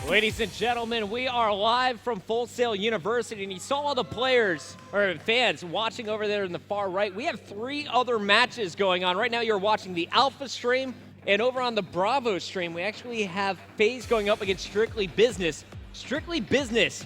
Ladies and gentlemen, we are live from Full Sail University, and you saw all the players, or fans, watching over there in the far right. We have 3 other matches going on. Right now you're watching the Alpha stream, and over on the Bravo stream, we actually have FaZe going up against Strictly Business. Strictly Business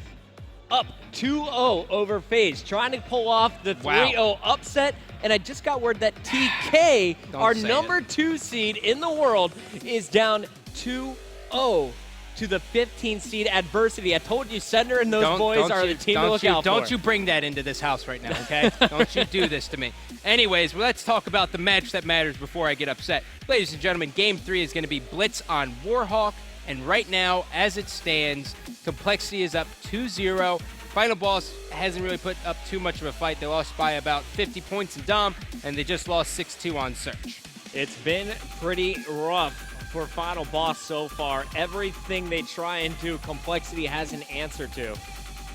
up 2-0 over FaZe, trying to pull off the 3-0 upset. And I just got word that TK, our number 2 seed in the world, is down 2-0 to the 15th seed Adversity. I told you, Sender and those boys are the team to look out for. Don't you bring that into this house right now, okay? Don't you do this to me. Anyways, let's talk about the match that matters before I get upset. Ladies and gentlemen, Game 3 is going to be Blitz on Warhawk. And right now, as it stands, Complexity is up 2-0. Final Boss hasn't really put up too much of a fight. They lost by about 50 points in Dom, and they just lost 6-2 on Search. It's been pretty rough for Final Boss so far. Everything they try and do, Complexity has an answer to.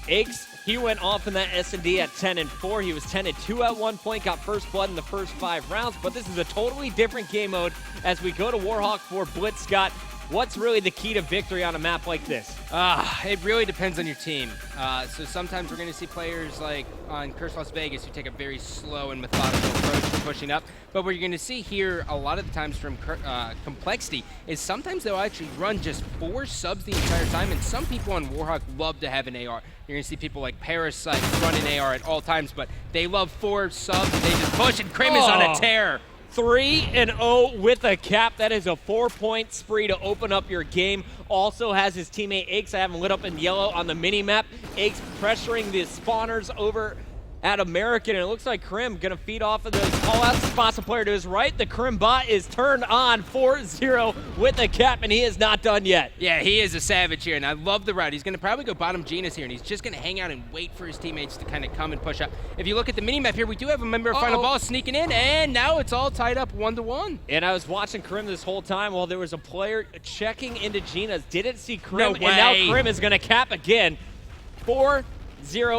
Aches, he went off in that S&D at 10-4. He was 10-2 at one point, got first blood in the first 5 rounds, but this is a totally different game mode as we go to Warhawk for Blitz. Scott, what's really the key to victory on a map like this? It really depends on your team. So sometimes we're going to see players like on Curse Las Vegas who take a very slow and methodical approach to pushing up. But what you're going to see here a lot of the times from Complexity is sometimes they'll actually run just 4 subs the entire time. And some people on Warhawk love to have an AR. You're going to see people like Parasite run an AR at all times, but they love 4 subs and they just push, and Krim is on a tear. 3-0 with a cap. That is a 4-point spree to open up your game. Also has his teammate Aches. I have him lit up in yellow on the mini-map. Aches pressuring the spawners over at American, and it looks like Krim gonna feed off of those call-outs. Spots a player to his right. The Krim bot is turned on 4-0 with a cap, and he is not done yet. Yeah, he is a savage here, and I love the route. He's gonna probably go bottom Genus here, and he's just gonna hang out and wait for his teammates to kind of come and push up. If you look at the mini-map here, we do have a member of Final Boss sneaking in, and now it's all tied up 1-1. And I was watching Krim this whole time while there was a player checking into Gina's. Didn't see Krim, No way. And now Krim is gonna cap again. 4-0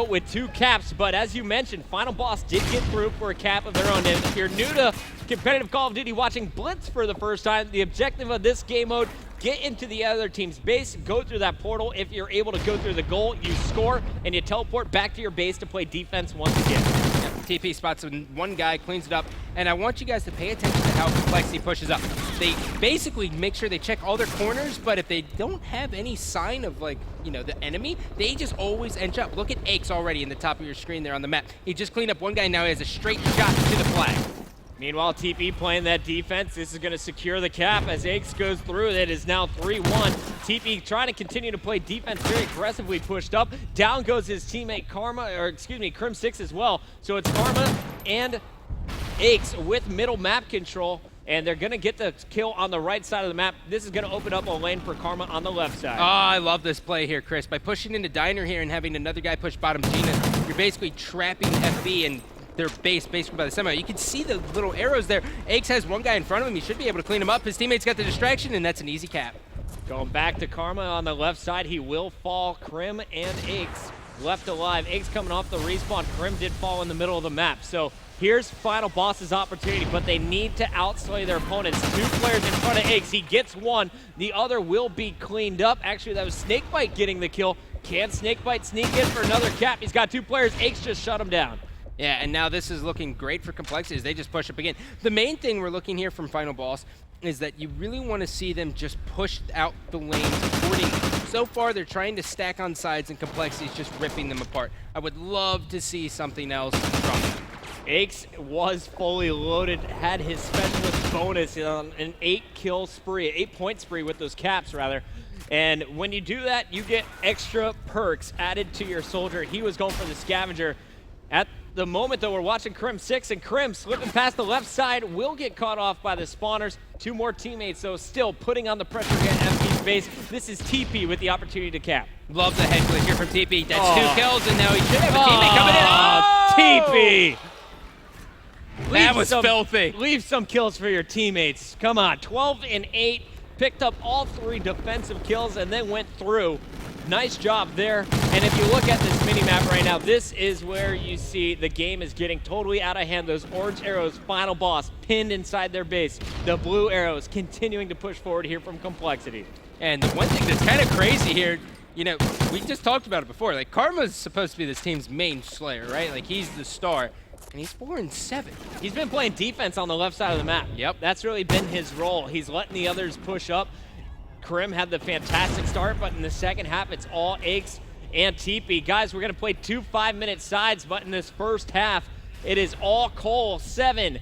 with 2 caps, but as you mentioned, Final Boss did get through for a cap of their own. And if you're new to competitive Call of Duty watching Blitz for the first time, the objective of this game mode, get into the other team's base, go through that portal. If you're able to go through the goal, you score, and you teleport back to your base to play defense once again. TP spots one guy, cleans it up, and I want you guys to pay attention to how Complexity pushes up. They basically make sure they check all their corners, but if they don't have any sign of, like, you know, the enemy, they just always inch up. Look at Aches already in the top of your screen there on the map. He just cleaned up one guy, now he has a straight shot to the flag. Meanwhile, TP playing that defense. This is going to secure the cap as Aches goes through. It is now 3-1. TP trying to continue to play defense, very aggressively pushed up. Down goes his teammate Krim 6 as well. So it's Karma and Aches with middle map control, and they're going to get the kill on the right side of the map. This is going to open up a lane for Karma on the left side. Oh, I love this play here, Chris. By pushing into Diner here and having another guy push bottom Gina, you're basically trapping FB and their base basically by the semi. You can see the little arrows there. Aches has one guy in front of him. He should be able to clean him up. His teammates got the distraction, and that's an easy cap. Going back to Karma on the left side. He will fall. Krim and Aches left alive. Aches coming off the respawn. Krim did fall in the middle of the map. So here's Final Boss's opportunity, but they need to outslay their opponents. 2 players in front of Aches. He gets one. The other will be cleaned up. Actually, that was Snakebite getting the kill. Can Snakebite sneak in for another cap? He's got 2 players. Aches just shut him down. Yeah, and now this is looking great for Complexity as they just push up again. The main thing we're looking here from Final Boss is that you really want to see them just push out the lanes accordingly. So far, they're trying to stack on sides, and Complexity is just ripping them apart. I would love to see something else from them. Aches was fully loaded, had his specialist bonus on an 8-point spree with those caps, rather. And when you do that, you get extra perks added to your soldier. He was going for the scavenger. At the moment, though, we're watching Krim 6, and Krim slipping past the left side will get caught off by the spawners. 2 more teammates, though, still putting on the pressure again at FP's base. This is TP with the opportunity to cap. Love the head glitch here from TP. That's 2 kills, and now he should have a teammate coming in. TP! That was filthy. Leave some kills for your teammates. Come on, 12 and 8. Picked up all 3 defensive kills and then went through. Nice job there. And if you look at this mini-map right now, this is where you see the game is getting totally out of hand. Those orange arrows, Final Boss, pinned inside their base. The blue arrows continuing to push forward here from Complexity. And the one thing that's kind of crazy here, you know, we just talked about it before. Like, Karma's supposed to be this team's main slayer, right? Like, he's the star. And he's 4-7. He's been playing defense on the left side of the map. Yep. That's really been his role. He's letting the others push up. Krim had the fantastic start, but in the second half, it's all Aches and TP. Guys, we're going to play 2 5-minute sides, but in this first half, it is all Cole, 7-1,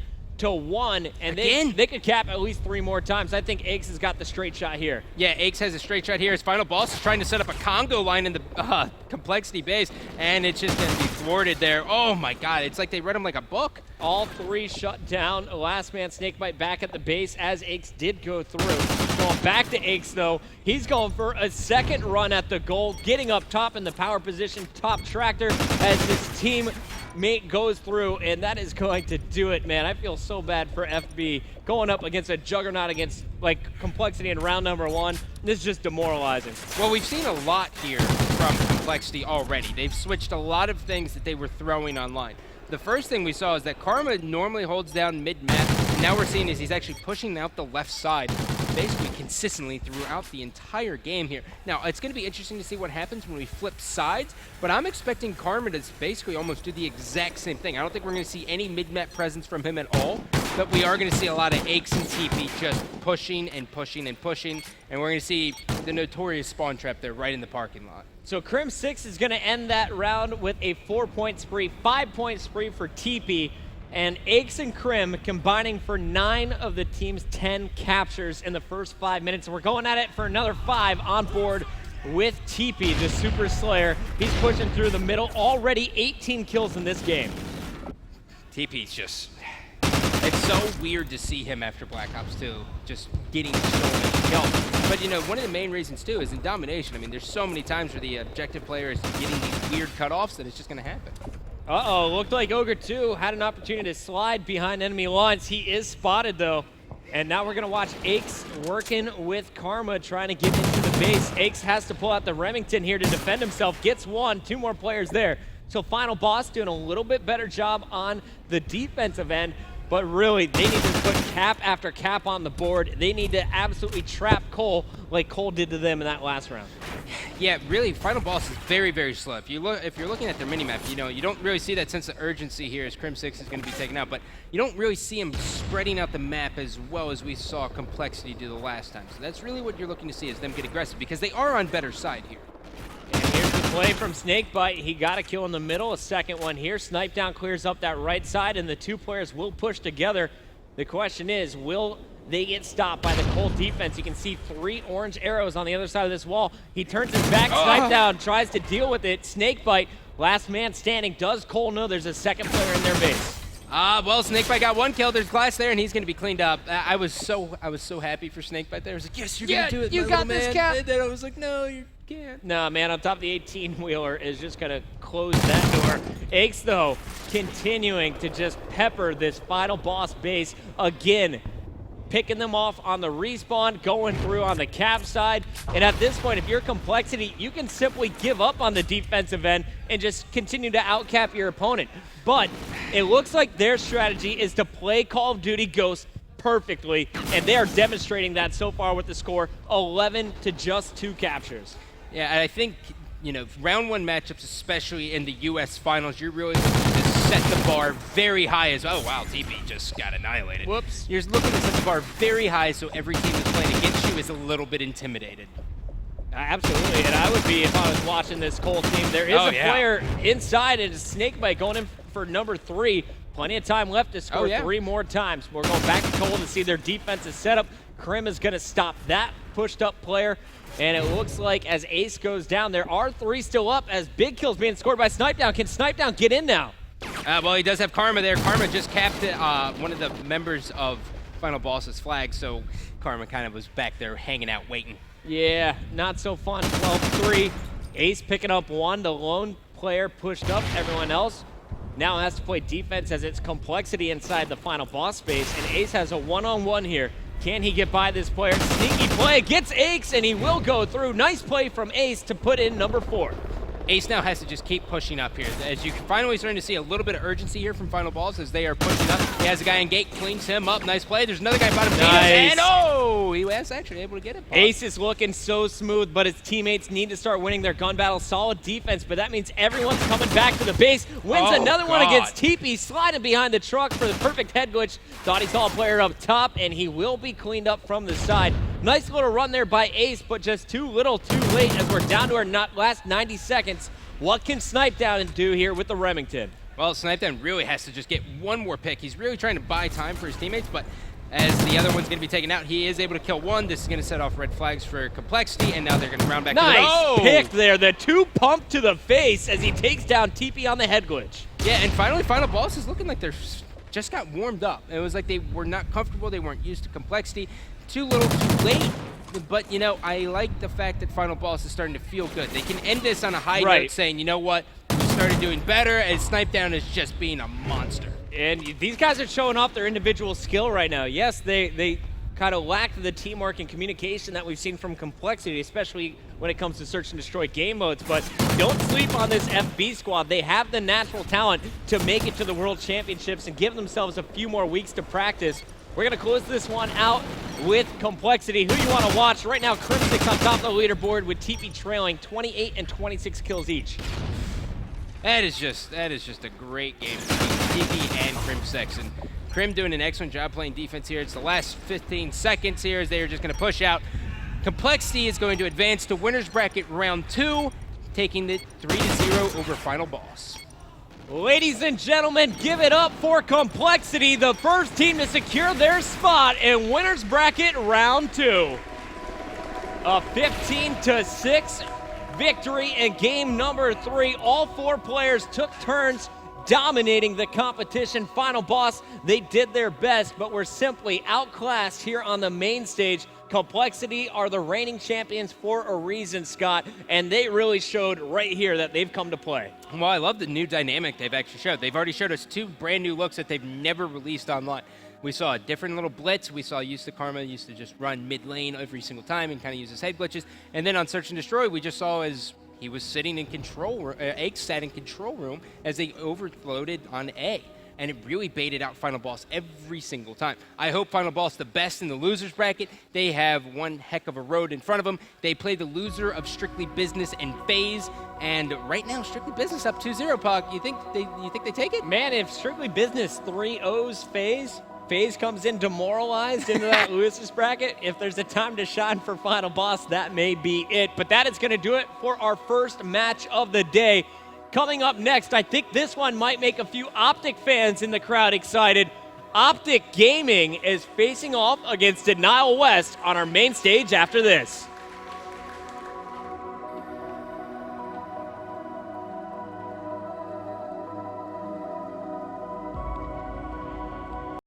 and they could cap at least 3 more times. I think Aches has got the straight shot here. Yeah, Aches has a straight shot here. His final boss is trying to set up a Congo line in the complexity base, and it's just going to be thwarted there. Oh my God, it's like they read him like a book. All 3 shut down. Last man Snakebite back at the base as Aches did go through. Going back to Aches though, he's going for a second run at the goal, getting up top in the power position, top tractor as his team mate goes through, and that is going to do it, man. I feel so bad for FB going up against a juggernaut against like complexity in round number 1. This is just demoralizing. Well, we've seen a lot here from complexity already. They've switched a lot of things that they were throwing online. The first thing we saw is that Karma normally holds down mid-map, and now we're seeing is he's actually pushing out the left side basically consistently throughout the entire game here. Now, it's going to be interesting to see what happens when we flip sides, but I'm expecting Karma to basically almost do the exact same thing. I don't think we're going to see any mid-map presence from him at all, but we are going to see a lot of Aches and TP just pushing and pushing and pushing, and we're going to see the notorious spawn trap there right in the parking lot. So Crim 6 is going to end that round with a 4-point spree, 5-point spree for TP, and Aches and Crim combining for 9 of the team's 10 captures in the first 5 minutes. We're going at it for another 5 on board with TP, the Super Slayer. He's pushing through the middle, already 18 kills in this game. TP's just... It's so weird to see him after Black Ops 2 just getting so many kills. But, you know, one of the main reasons, too, is in domination. I mean, there's so many times where the objective player is getting these weird cutoffs that it's just going to happen. Uh-oh, looked like Ogre 2 had an opportunity to slide behind enemy lines. He is spotted, though. And now we're going to watch Aches working with Karma, trying to get into the base. Aches has to pull out the Remington here to defend himself. Gets 1, 2 more players there. So final boss doing a little bit better job on the defensive end. But really, they need to put cap after cap on the board. They need to absolutely trap Cole like Cole did to them in that last round. Yeah, really, final boss is very, very slow. If you're looking at their minimap, you know, you don't really see that sense of urgency here as Crim 6 is going to be taken out, but you don't really see him spreading out the map as well as we saw Complexity do the last time. So that's really what you're looking to see is them get aggressive because they are on better side here. And here's the play from Snakebite. He got a kill in the middle, a second one here. Snipe Down clears up that right side, and the 2 players will push together. The question is, will they get stopped by the Cole defense? You can see 3 orange arrows on the other side of this wall. He turns his back, Snipe Down, tries to deal with it. Snakebite, last man standing. Does Cole know there's a second player in their base? Well, Snakebite got 1 kill. There's glass there, and he's going to be cleaned up. I was so happy for Snakebite there. I was like, yes, you're going to do it, you my got little this, man. Cap. And then I was like, no, you can't. Nah, man, on top of the 18-wheeler is just going to close that door. Aches, though, continuing to just pepper this final boss base again. Picking them off on the respawn, going through on the cap side. And at this point, if you're Complexity, you can simply give up on the defensive end and just continue to outcap your opponent. But it looks like their strategy is to play Call of Duty Ghosts perfectly, and they are demonstrating that so far with the score 11 to just 2 captures. Yeah, and I think, you know, round 1 matchups, especially in the U.S. finals, you're really looking to set the bar very high as, oh wow, TP just got annihilated. Whoops. You're looking to set the bar very high so every team that's playing against you is a little bit intimidated. Absolutely, and I would be if I was watching this Cole team. There is a player inside, and it's Snakebite going in for number 3. Plenty of time left to score 3 more times. We're going back to Cole to see their defensive setup. Krim is going to stop that pushed up player. And it looks like as Ace goes down, there are 3 still up as big kills being scored by Snipe Down. Can Snipe Down get in now? Well, he does have Karma there. Karma just capped one of the members of Final Boss's flag, so Karma kind of was back there hanging out, waiting. Yeah, not so fun. 12-3. Ace picking up 1. The lone player pushed up everyone else. Now has to play defense as it's Complexity inside the final boss space, and Ace has a one-on-one here. Can he get by this player? Sneaky play, gets Aches, and he will go through. Nice play from Ace to put in number 4. Ace now has to just keep pushing up here. As you can finally starting to see a little bit of urgency here from Final Balls as they are pushing up. He has a guy in gate, cleans him up. Nice play. There's another guy bottom. Nice. And oh, he was actually able to get it. Ace is looking so smooth, but his teammates need to start winning their gun battle. Solid defense, but that means everyone's coming back to the base. Wins another one against TP, sliding behind the truck for the perfect head glitch. Thought he saw a player up top, and he will be cleaned up from the side. Nice little run there by Ace, but just too little too late as we're down to our last 90 seconds. What can Snipedown do here with the Remington? Well, Snipedown really has to just get one more pick. He's really trying to buy time for his teammates, but as the other one's going to be taken out, he is able to kill one. This is going to set off red flags for Complexity, and now they're going to round back to the Nice pick there. The 2 pump to the face as he takes down TP on the head glitch. Yeah, and finally, Final Boss is looking like they're just got warmed up. It was like they were not comfortable. They weren't used to Complexity. Too little, too late. But, you know, I like the fact that Final Boss is starting to feel good. They can end this on a high note saying, you know what, we started doing better, and Snipedown is just being a monster. And these guys are showing off their individual skill right now. Yes, they kind of lack the teamwork and communication that we've seen from Complexity, especially when it comes to search and destroy game modes. But don't sleep on this FB squad. They have the natural talent to make it to the World Championships and give themselves a few more weeks to practice. We're going to close this one out with Complexity. Who you want to watch? Right now, Crimsix on top of the leaderboard with TP trailing 28 and 26 kills each. That is just a great game between TP and Crimsix. And Crim doing an excellent job playing defense here. It's the last 15 seconds here as they are just going to push out. Complexity is going to advance to winner's bracket round 2, taking the 3-0 over Final Boss. Ladies and gentlemen, give it up for Complexity, the first team to secure their spot in winner's bracket round 2. A 15-6 victory in game number 3. All 4 players took turns dominating the competition. Final Boss, they did their best, but were simply outclassed here on the main stage. Complexity are the reigning champions for a reason, Scott, and they really showed right here that they've come to play. Well, I love the new dynamic they've actually showed. They've already showed us 2 brand new looks that they've never released online. We saw a different little blitz. We saw Karma used to just run mid lane every single time and kind of use his head glitches. And then on Search and Destroy, we just saw as he was sitting in control room, Ace sat in control room as they overloaded on A. And it really baited out Final Boss every single time. I hope Final Boss the best in the losers bracket. They have one heck of a road in front of them. They play the loser of Strictly Business and FaZe, and right now Strictly Business up 2-0. Puck, you think they take it? Man, if Strictly Business 3-0s FaZe comes in demoralized into that losers bracket, if there's a time to shine for Final Boss, that may be it. But that is going to do it for our first match of the day. Coming up next, I think this one might make a few Optic fans in the crowd excited. Optic Gaming is facing off against Denial West on our main stage after this.